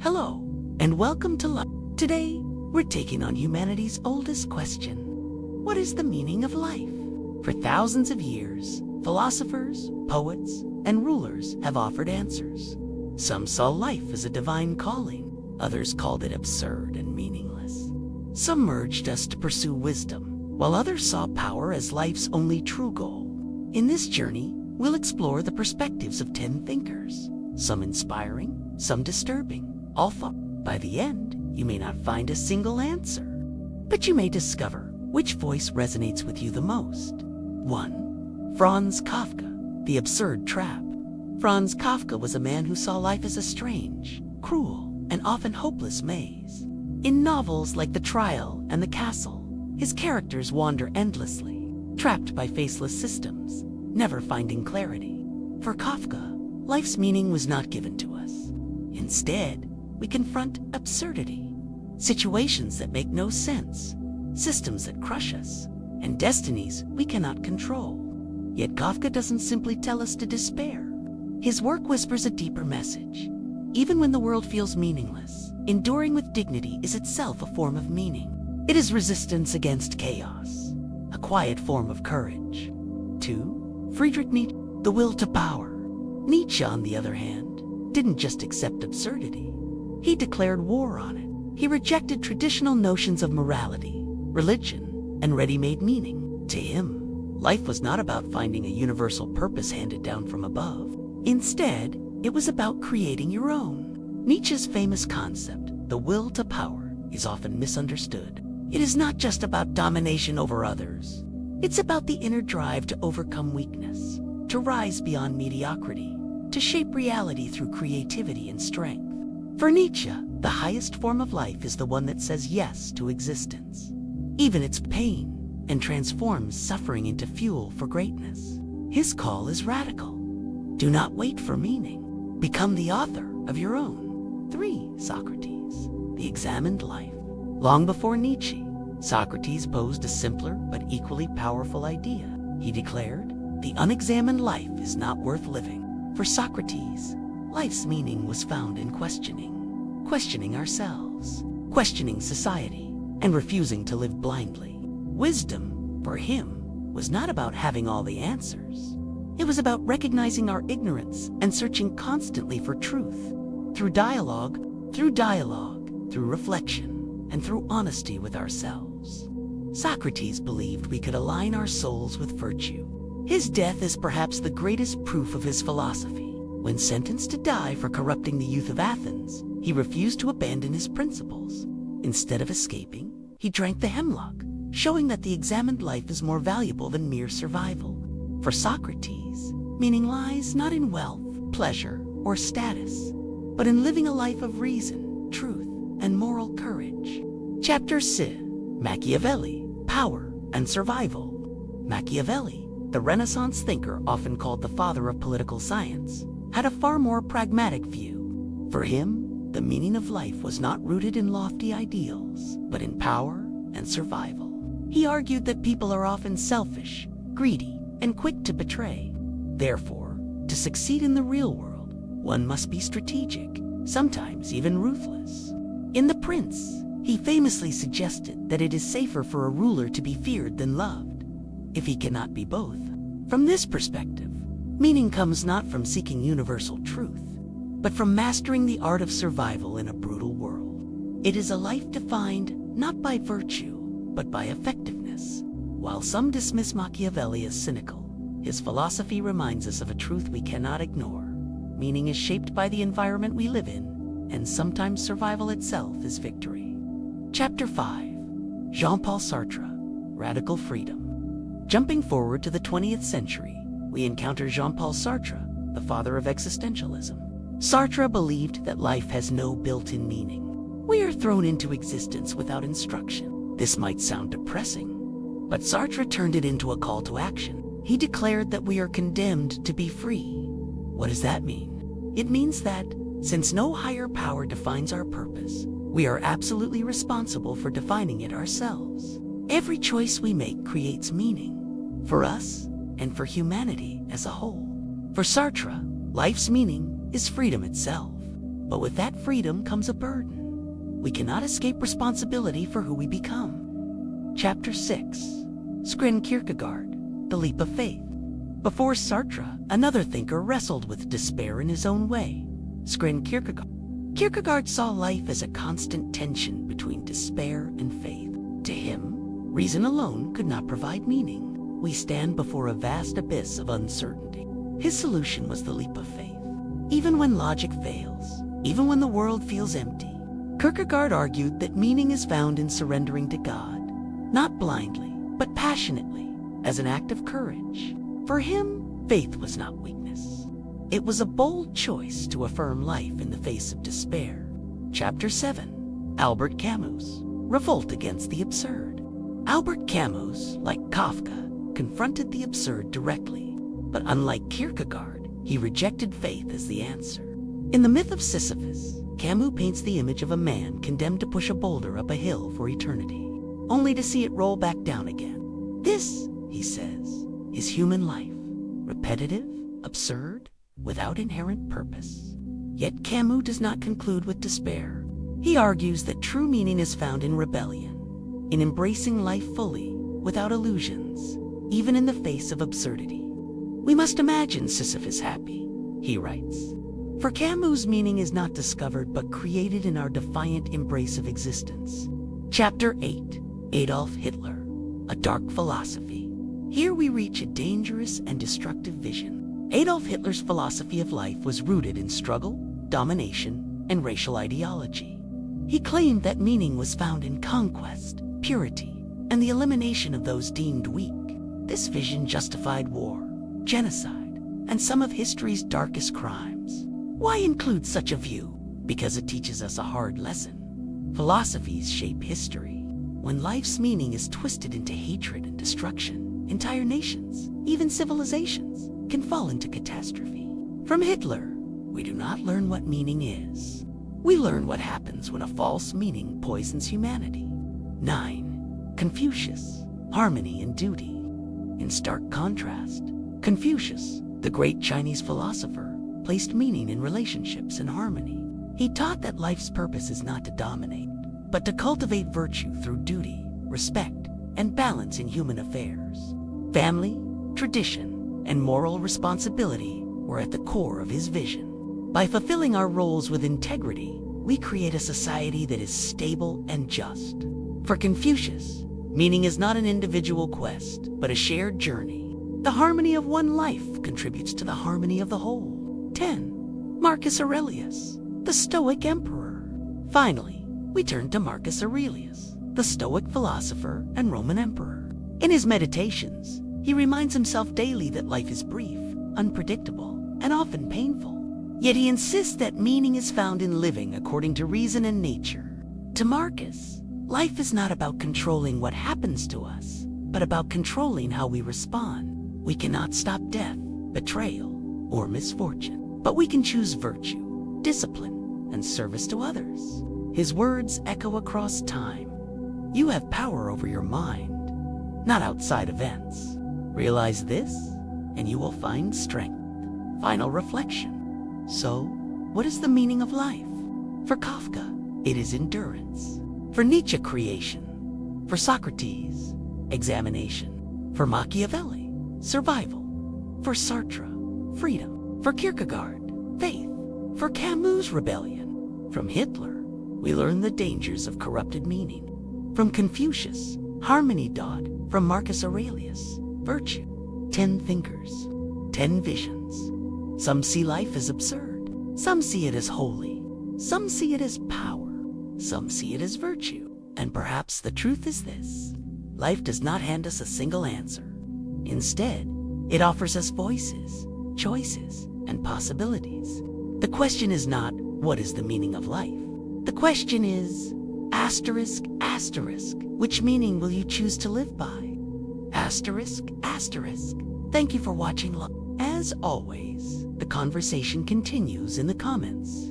Hello, and welcome to Life. Today, we're taking on humanity's oldest question. What is the meaning of life? For thousands of years, philosophers, poets, and rulers have offered answers. Some saw life as a divine calling. Others called it absurd and meaningless. Some urged us to pursue wisdom, while others saw power as life's only true goal. In this journey, we'll explore the perspectives of 10 thinkers, some inspiring, some disturbing, all thought. By the end, you may not find a single answer, but you may discover which voice resonates with you the most. 1. Franz Kafka, The Absurd Trap. Franz Kafka was a man who saw life as a strange, cruel, and often hopeless maze. In novels like The Trial and The Castle, his characters wander endlessly, trapped by faceless systems, never finding clarity. For Kafka, life's meaning was not given to us. Instead, we confront absurdity, situations that make no sense, systems that crush us, and destinies we cannot control. Yet Kafka doesn't simply tell us to despair. His work whispers a deeper message. Even when the world feels meaningless, enduring with dignity is itself a form of meaning. It is resistance against chaos, a quiet form of courage. 2. Friedrich Nietzsche, The Will to Power. Nietzsche, on the other hand, didn't just accept absurdity. He declared war on it. He rejected traditional notions of morality, religion, and ready-made meaning. To him, life was not about finding a universal purpose handed down from above. Instead, it was about creating your own. Nietzsche's famous concept, the will to power, is often misunderstood. It is not just about domination over others. It's about the inner drive to overcome weakness, to rise beyond mediocrity, to shape reality through creativity and strength. For Nietzsche, the highest form of life is the one that says yes to existence, even its pain, and transforms suffering into fuel for greatness. His call is radical. Do not wait for meaning. Become the author of your own. 3. Socrates, The Examined Life. Long before Nietzsche, Socrates posed a simpler but equally powerful idea. He declared, "The unexamined life is not worth living." For Socrates, life's meaning was found in questioning ourselves, questioning society, and refusing to live blindly. Wisdom, for him, was not about having all the answers. It was about recognizing our ignorance and searching constantly for truth, through dialogue, through reflection, and through honesty with ourselves. Socrates believed we could align our souls with virtue. His death is perhaps the greatest proof of his philosophy. When sentenced to die for corrupting the youth of Athens, he refused to abandon his principles. Instead of escaping, he drank the hemlock, showing that the examined life is more valuable than mere survival. For Socrates, meaning lies not in wealth, pleasure, or status, but in living a life of reason, truth, and moral courage. Chapter 6. Machiavelli, Power and Survival. Machiavelli, the Renaissance thinker often called the father of political science, had a far more pragmatic view. For him, the meaning of life was not rooted in lofty ideals, but in power and survival. He argued that people are often selfish, greedy, and quick to betray. Therefore, to succeed in the real world, one must be strategic, sometimes even ruthless. In The Prince, he famously suggested that it is safer for a ruler to be feared than loved, if he cannot be both. From this perspective, meaning comes not from seeking universal truth, but from mastering the art of survival in a brutal world. It is a life defined not by virtue, but by effectiveness. While some dismiss Machiavelli as cynical, his philosophy reminds us of a truth we cannot ignore. Meaning is shaped by the environment we live in, and sometimes survival itself is victory. Chapter 5. Jean-Paul Sartre, Radical Freedom. Jumping forward to the 20th century, we encounter Jean-Paul Sartre, the father of existentialism. Sartre believed that life has no built-in meaning. We are thrown into existence without instruction. This might sound depressing, but Sartre turned it into a call to action. He declared that we are condemned to be free. What does that mean? It means that, since no higher power defines our purpose, we are absolutely responsible for defining it ourselves. Every choice we make creates meaning, for us and for humanity as a whole. For Sartre, life's meaning is freedom itself. But with that freedom comes a burden. We cannot escape responsibility for who we become. Chapter 6. Søren Kierkegaard, The Leap of Faith. Before Sartre, another thinker wrestled with despair in his own way. Søren Kierkegaard. Kierkegaard saw life as a constant tension between despair and faith. To him, reason alone could not provide meaning. We stand before a vast abyss of uncertainty. His solution was the leap of faith. Even when logic fails, even when the world feels empty, Kierkegaard argued that meaning is found in surrendering to God, not blindly, but passionately, as an act of courage. For him, faith was not weakness. It was a bold choice to affirm life in the face of despair. Chapter 7. Albert Camus, Revolt against the Absurd. Albert Camus, like Kafka, confronted the absurd directly, but unlike Kierkegaard, he rejected faith as the answer. In the myth of Sisyphus, Camus paints the image of a man condemned to push a boulder up a hill for eternity, only to see it roll back down again. This, he says, is human life, repetitive, absurd, without inherent purpose. Yet Camus does not conclude with despair. He argues that true meaning is found in rebellion, in embracing life fully, without illusions, even in the face of absurdity. We must imagine Sisyphus happy, he writes. For Camus, meaning is not discovered but created in our defiant embrace of existence. Chapter 8. Adolf Hitler, A Dark Philosophy. Here we reach a dangerous and destructive vision. Adolf Hitler's philosophy of life was rooted in struggle, domination, and racial ideology. He claimed that meaning was found in conquest, purity, and the elimination of those deemed weak. This vision justified war, genocide, and some of history's darkest crimes. Why include such a view? Because it teaches us a hard lesson. Philosophies shape history. When life's meaning is twisted into hatred and destruction, entire nations, even civilizations, can fall into catastrophe. From Hitler, we do not learn what meaning is. We learn what happens when a false meaning poisons humanity. 9. Confucius, Harmony and Duty. In stark contrast, Confucius, the great Chinese philosopher, placed meaning in relationships and harmony. He taught that life's purpose is not to dominate, but to cultivate virtue through duty, respect, and balance in human affairs. Family, tradition, and moral responsibility were at the core of his vision. By fulfilling our roles with integrity, we create a society that is stable and just. For Confucius, meaning is not an individual quest, but a shared journey. The harmony of one life contributes to the harmony of the whole. 10. Marcus Aurelius, the Stoic Emperor. Finally, we turn to Marcus Aurelius, the Stoic philosopher and Roman emperor. In his meditations, he reminds himself daily that life is brief, unpredictable, and often painful. Yet he insists that meaning is found in living according to reason and nature. To Marcus, life is not about controlling what happens to us, but about controlling how we respond. We cannot stop death, betrayal, or misfortune, but we can choose virtue, discipline, and service to others. His words echo across time. You have power over your mind, not outside events. Realize this, and you will find strength. Final reflection. So, what is the meaning of life? For Kafka, it is endurance. For Nietzsche, creation. For Socrates, examination. For Machiavelli, survival. For Sartre, freedom. For Kierkegaard, faith. For Camus, rebellion. From Hitler, we learn the dangers of corrupted meaning. From Confucius, harmony. From Marcus Aurelius, virtue. 10 thinkers, 10 visions. Some see life as absurd. Some see it as holy. Some see it as power. Some see it as virtue. And perhaps the truth is this: life does not hand us a single answer. Instead, it offers us voices, choices, and possibilities. The question is not, what is the meaning of life? The question is, asterisk, asterisk, which meaning will you choose to live by? Asterisk, asterisk. Thank you for watching. As always, the conversation continues in the comments.